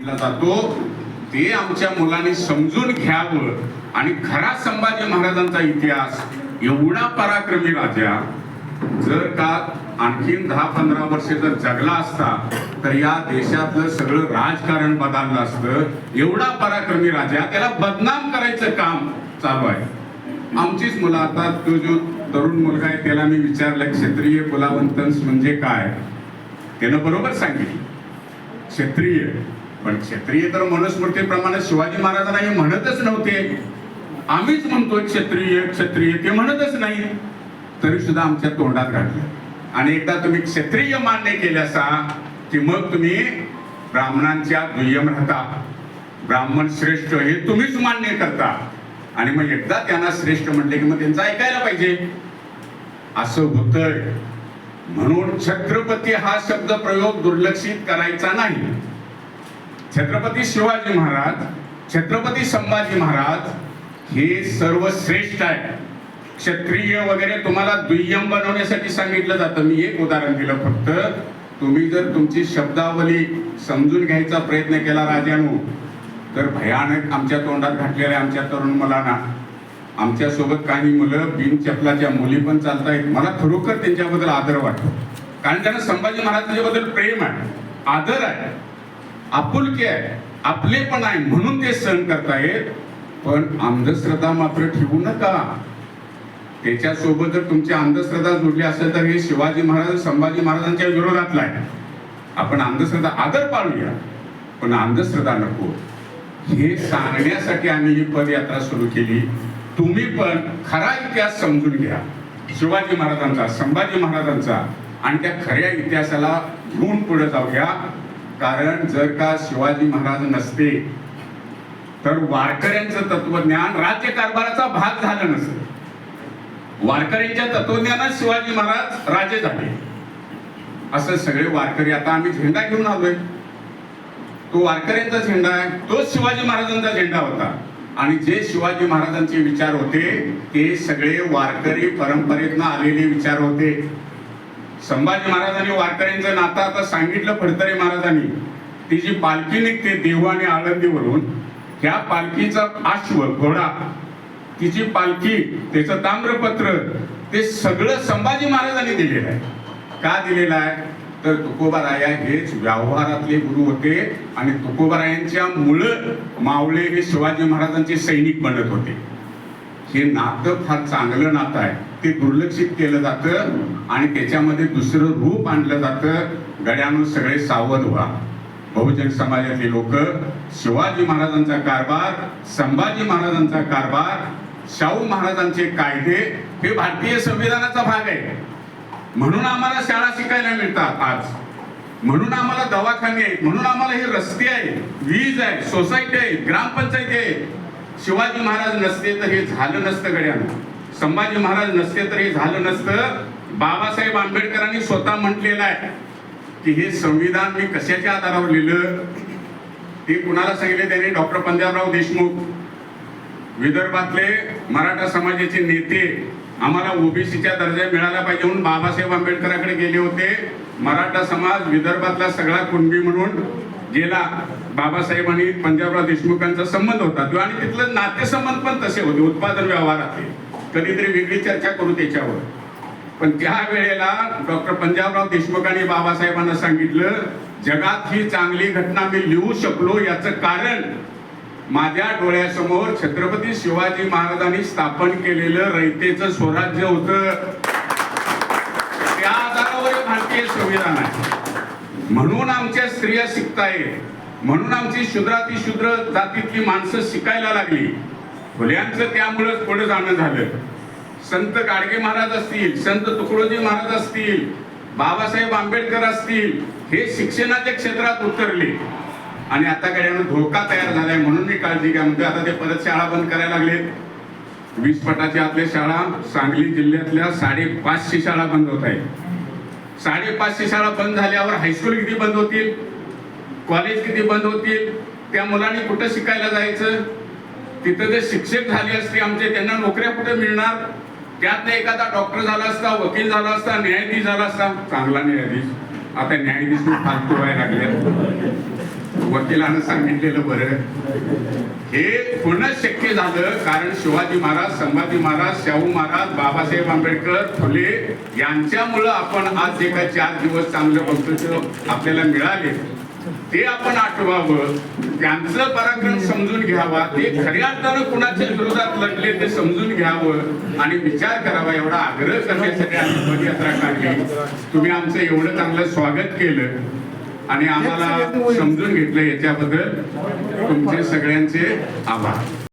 सांगितला जातो ते आमच्या मुलांनी समजून घ्यावं आणि खरा संभाजी महाराजांचा इतिहास एवढा पराक्रमी राजा जर का आणखीन 10-15 वर्षे जर जगला असता तर या देशातलं सगळं राजकारण बदललं असतं. एवढा पराक्रमी राजा त्याला बदनाम करायचं काम चालू आहे. आमचीच मुलं आता तो जो तरुण मुलगा आहे त्याला मी विचारलं क्षत्रिय कुलावंतंस म्हणजे काय, त्यानं बरोबर सांगितलं क्षत्रिय. पण क्षत्रिय तर मनुस्मृतीप्रमाणे शिवाजी महाराजांना हे म्हणतच नव्हते. आम्हीच म्हणतोय क्षत्रिय क्षत्रिय, ते म्हणतच नाही. तरी सुद्धा आमच्या तोंडात घातलं. आणि एकदा तुम्ही क्षत्रिय मान्य केल्यासा की मग तुम्ही ब्राह्मणांच्या दुय्यम राहता. ब्राह्मण श्रेष्ठ हे तुम्हीच मान्य करता आणि मग एकदा त्यांना श्रेष्ठ म्हणले की मग त्यांचं ऐकायला पाहिजे. असं होतंय. म्हणून छत्रपती हा शब्द प्रयोग दुर्लक्षित करायचा नाही. छत्रपती शिवाजी महाराज, छत्रपती संभाजी महाराज हे सर्व श्रेष्ठ आहे. क्षत्रिय वगैरे तुम्हाला दुय्यम बनवण्यासाठी सांगितलं जातं. मी एक उदाहरण दिलं फक्त. तुम्ही जर तुमची शब्दावली समजून घ्यायचा प्रयत्न केला राजानो तर भयानक आमच्या तोंडात घातलेल्या आमच्या तरुण मुलांना, आमच्या सोबत काही मुलं बिन चपलाच्या मुली पण चालतायत. मला खरोखर त्यांच्याबद्दल आदर वाटतो, कारण त्यांना संभाजी महाराजांच्याबद्दल प्रेम आहे, आदर आहे, आपुलकी आहे, आपले पण आहे म्हणून ते सहन करतायत. पण अंधश्रद्धा मात्र ठेवू नका. त्याच्यासोबत जर तुमची अंधश्रद्धा जोडली असेल तर हे शिवाजी महाराज संभाजी महाराजांच्या विरोधातला आहे. आपण अंधश्रद्धा आदर पाळूया पण अंधश्रद्धा नको. हे सांगण्यासाठी आम्ही ही पदयात्रा सुरू केली. तुम्ही पण खरा इतिहास समजून घ्या शिवाजी महाराजांचा, संभाजी महाराजांचा, आणि त्या खऱ्या इतिहासाला घेऊन पुढे जाऊया. कारण जर का शिवाजी महाराज नसते तर वारकऱ्यांचं तत्वज्ञान राज्यकारभाराचा भाग झालं नसतं. वारकऱ्यांच्या तत्वज्ञानात शिवाजी महाराज राजे झाले. असं सगळे वारकरी, आता आम्ही झेंडा घेऊन आलोय, तो वारकऱ्यांचा झेंडा आहे, तोच शिवाजी महाराजांचा झेंडा होता. आणि जे शिवाजी महाराजांचे विचार होते ते सगळे वारकरी परंपरेतनं आलेले विचार होते. संभाजी महाराजांनी वारकऱ्यांचं नातं आता सांगितलं. फडतरे महाराजांनी ती जी पालखी निघते देहू आणि आळंदीवरून, ह्या पालखीचा अश्व घोडा, तिची पालखी, त्याचं ताम्रपत्र, ते सगळं संभाजी महाराजांनी दिलेलं आहे. का दिलेलं आहे तर तुकोबाराया हेच व्यवहारातले गुरु होते आणि तुकोबारायांच्या मुळे मावळे हे शिवाजी महाराजांचे सैनिक बनत होते. हे नातं फार चांगलं नातं आहे. ते दुर्लक्षित केलं जातं आणि त्याच्यामध्ये दुसरं रूप आणलं जातं. गड्यानं सगळे सावध व्हा. बहुजन समाजातले लोक शिवाजी महाराजांचा कारभार, संभाजी महाराजांचा कारभार, शाहू महाराजांचे कायदे हे भारतीय संविधानाचा भाग आहे. म्हणून आम्हाला शाळा शिकायला मिळतात आज, म्हणून आम्हाला दवाखाने आहेत, म्हणून आम्हाला हे रस्ते आहेत, वीज आहे, सोसायटी आहे, ग्रामपंचायती आहे. शिवाजी महाराज नसते तर हे झालं नसतं. गड्यानं संभाजी महाराज नसते तर हे झालं नसतं. बाबासाहेब आंबेडकरांनी स्वतः म्हटलेलं आहे की हे संविधान मी कशाच्या आधारावर लिहिलं. ते कुणाला सांगितले त्यांनी? डॉक्टर पंजाबराव देशमुख, विदर्भातले मराठा समाजाचे नेते, आम्हाला ओबीसीचा दर्जा मिळाला पाहिजे म्हणून बाबासाहेब आंबेडकरांकडे गेले होते. मराठा समाज विदर्भातला सगळा कुणबी म्हणून गेला. बाबासाहेब आणि पंजाबराव देशमुखांचा संबंध होता तो, आणि तिथलं नातेसंबंध पण तसे होते उत्पादन व्यवहारातले. कधीतरी वेगळी चर्चा करू त्याच्यावर. पण त्या वेळेला डॉक्टर पंजाबराव देशमुखांनी बाबासाहेबांना सांगितलं, जगात ही चांगली घटना मी लिहू शकलो याचं कारण माझ्या डोळ्यासमोर छत्रपती शिवाजी महाराजांनी स्थापन केलेलं रयतेचं स्वराज्य होतं. त्या आधारावर भारतीय संविधान आहे. म्हणून आमच्या स्त्रिया शिकतायत, म्हणून आमची शूद्रातिशूद्र जातीतली माणसं शिकायला लागली. फुल्यांचं त्यामुळेच पुढे जाणं झालं. संत गाडगे महाराज असतील, संत तुकडोजी महाराज असतील, बाबासाहेब आंबेडकर असतील, हे शिक्षणाच्या क्षेत्रात उतरले. आणि आता गड्यानं धोका तयार झालाय म्हणून मी काळजी घ्या म्हणते. आता ते परत शाळा बंद करायला लागलेत. 20 फुटाच्या आतल्या शाळा, सांगली जिल्ह्यातल्या 550 शाळा बंद होत आहेत. 550 शाळा बंद झाल्यावर हायस्कूल किती बंद होतील, कॉलेज किती बंद होतील, त्या मुलांनी कुठं शिकायला जायचं? तिथं जे शिक्षक झाले असते आमचे, त्यांना नोकऱ्या कुठे मिळणार? त्यात एखादा डॉक्टर झाला असता, वकील झाला असता, न्यायाधीश झाला असता, चांगला न्यायाधीश. आता न्यायाधीश फालतू व्हायला लागले. वकिलानं सांगितलेलं बरं. हे पुन्हा शक्य झालं कारण शिवाजी महाराज, संभाजी महाराज, शाहू महाराज, बाबासाहेब आंबेडकर, फुले यांच्यामुळं आपण आज जे काही 4 दिवस चांगलं बघतो आपल्याला मिळाले ते आपण आठवावं, त्यांचं पराक्रम समजून घ्यावा, ते खऱ्या अर्थानं कुणाच्या विरोधात लढले ते समजून घ्यावं आणि विचार करावा एवढा आग्रह करण्यासाठी आम्ही पदयात्रा काढली. तुम्ही आमचं एवढं चांगलं स्वागत केलं आणि आम्हाला समजून घेतलं, याच्याबद्दल तुमचे सगळ्यांचे आभार.